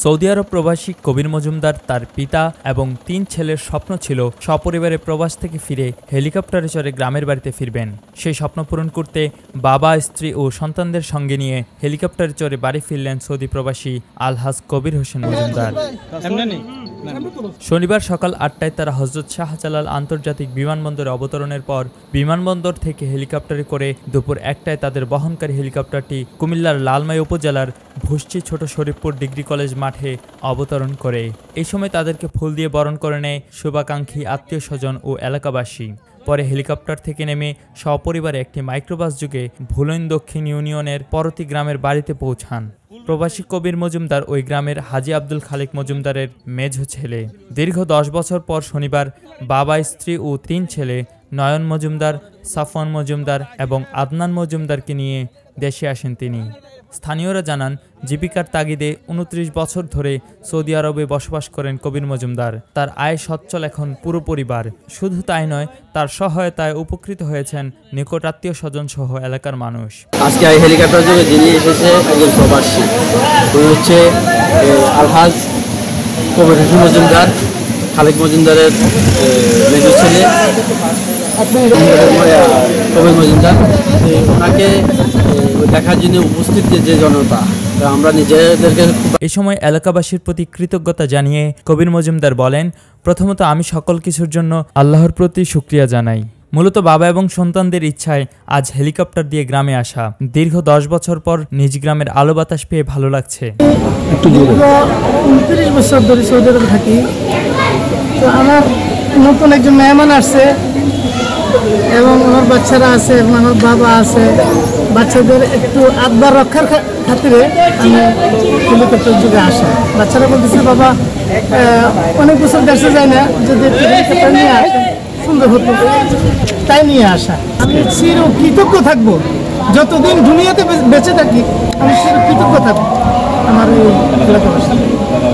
Saudi আরব প্রবাসী কবির মজুমদার তার পিতা এবং ৩ ছেলের স্বপ্ন ছিল সপরিবারে প্রবাস থেকে ফিরে হেলিকপ্টারে চড়ে গ্রামের বাড়িতে ফিরবেন। সেই স্বপ্ন পূরণ করতে বাবা, স্ত্রী ও সন্তানদের সঙ্গে নিয়ে হেলিকপ্টারে চড়ে বাড়ি ফিরলেন সৌদি প্রবাসী আলহাজ কবির হোসেন মজুমদার। শনিবার সকাল ৮টায় তারা হজরত শাহজালাল আন্তর্জাতিক বিমানবন্দরে অবতরণের পর বিমানবন্দর থেকে হেলিকপ্টারে করে দুপুর ১টায় তাদের বহনকারী হেলিকপ্টারটি কুমিল্লার লালমাই উপজেলার ভুষ্টি ছোট শরীফপুর ডিগ্রি কলেজ মাঠে অবতরণ করে। এই সময় তাদেরকে ফুল দিয়ে বরণ করে নেয় শুভাকাঙ্ক্ষী আত্মীয় স্বজন ও এলাকাবাসী। পরে হেলিকপ্টার থেকে নেমে সপরিবারে একটি মাইক্রোবাস যুগে ভুলইন দক্ষিণ ইউনিয়নের পরতি গ্রামের বাড়িতে পৌঁছান। প্রবাসী কবির মজুমদার ওই গ্রামের হাজি আব্দুল খালেক মজুমদারের মেঝো ছেলে। দীর্ঘ ১০ বছর পর শনিবার বাবা, স্ত্রী ও ৩ ছেলে নয়ন মজুমদার, সাফওয়ান মজুমদার এবং আদনান মজুমদারকে নিয়ে দেশে আসেন তিনি। স্থানীয়রা জানান, জীবিকার তাগিদে ২৯ বছর ধরে সৌদি আরবে বসবাস করেন কবির মজুমদার। তার আয় সচ্ছল এখন পুরো পরিবার। শুধু তাই নয়, তার সহায়তায় উপকৃত হয়েছেন নিকট আত্মীয় স্বজন সহ এলাকার মানুষ। আজকে হেলিকপ্টার যোগে যিনি এসেছে একজন প্রবাসী, উনি হচ্ছে আলহাজ কবির হোসেন মজুমদার, খালেক মজুমদারের মেজর ছেলে কবির মজুমদার। ওনাকে দেখার জন্য উপস্থিত যে জনতা, আমরা নিজেদেরকে। এই সময় এলাকাবাসীর প্রতি কৃতজ্ঞতা জানিয়ে কবির মজুমদার বলেন, প্রথমত আমি সকল কিছুর জন্য আল্লাহর প্রতি শুকরিয়া জানাই। মূলত বাবা এবং সন্তানদের ইচ্ছায় আজ হেলিকপ্টার দিয়ে গ্রামে আসা। দীর্ঘ ১০ বছর পর নিজ গ্রামের আলো বাতাস পেয়ে ভালো লাগছে। ২৯ বছর ধরে সৌদি আরবে থাকি, তো আমার নতুন একজন মেহমান আসছে এবং আমার বাচ্চারা আছে এবং আমার বাবা আছে। বাচ্চাদের একটু আব্বার রক্ষার খাতিরে আমি হেলিকপ্টার যুগে আসা। বাচ্চারা বলতেছে, বাবা অনেক বছর দেশে যায় না, যদি হেলিকপ্টার নিয়ে আসে সুন্দর হতো, তাই নিয়ে আসা। আমি চির কৃতজ্ঞ থাকবো, যতদিন দুনিয়াতে বেঁচে থাকি আমি চির কৃতজ্ঞ থাকবো আমার এই এলাকাবাসী।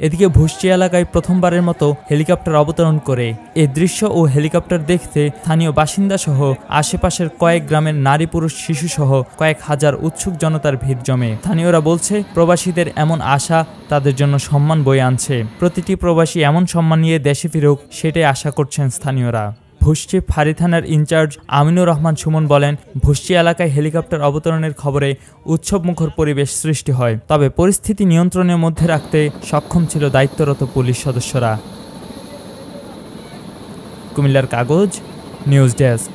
এদিকে ভুষ্টি এলাকায় প্রথমবারের মতো হেলিকপ্টার অবতরণ করে। এই দৃশ্য ও হেলিকপ্টার দেখতে স্থানীয় বাসিন্দা সহ আশেপাশের কয়েক গ্রামের নারী, পুরুষ, শিশু সহ কয়েক হাজার উৎসুক জনতার ভিড় জমে। স্থানীয়রা বলছে, প্রবাসীদের এমন আশা তাদের জন্য সম্মান বয়ে আনছে। প্রতিটি প্রবাসী এমন সম্মান নিয়ে দেশে ফিরুক, সেটাই আশা করছেন স্থানীয়রা। ভুষ্টি ফাঁড়ি থানার ইনচার্জ আমিনুর রহমান সুমন বলেন, ভুষ্টি এলাকায় হেলিকপ্টার অবতরণের খবরে উৎসবমুখর পরিবেশ সৃষ্টি হয়। তবে পরিস্থিতি নিয়ন্ত্রণের মধ্যে রাখতে সক্ষম ছিল দায়িত্বরত পুলিশ সদস্যরা। কুমিল্লার কাগজ নিউজ ডেস্ক।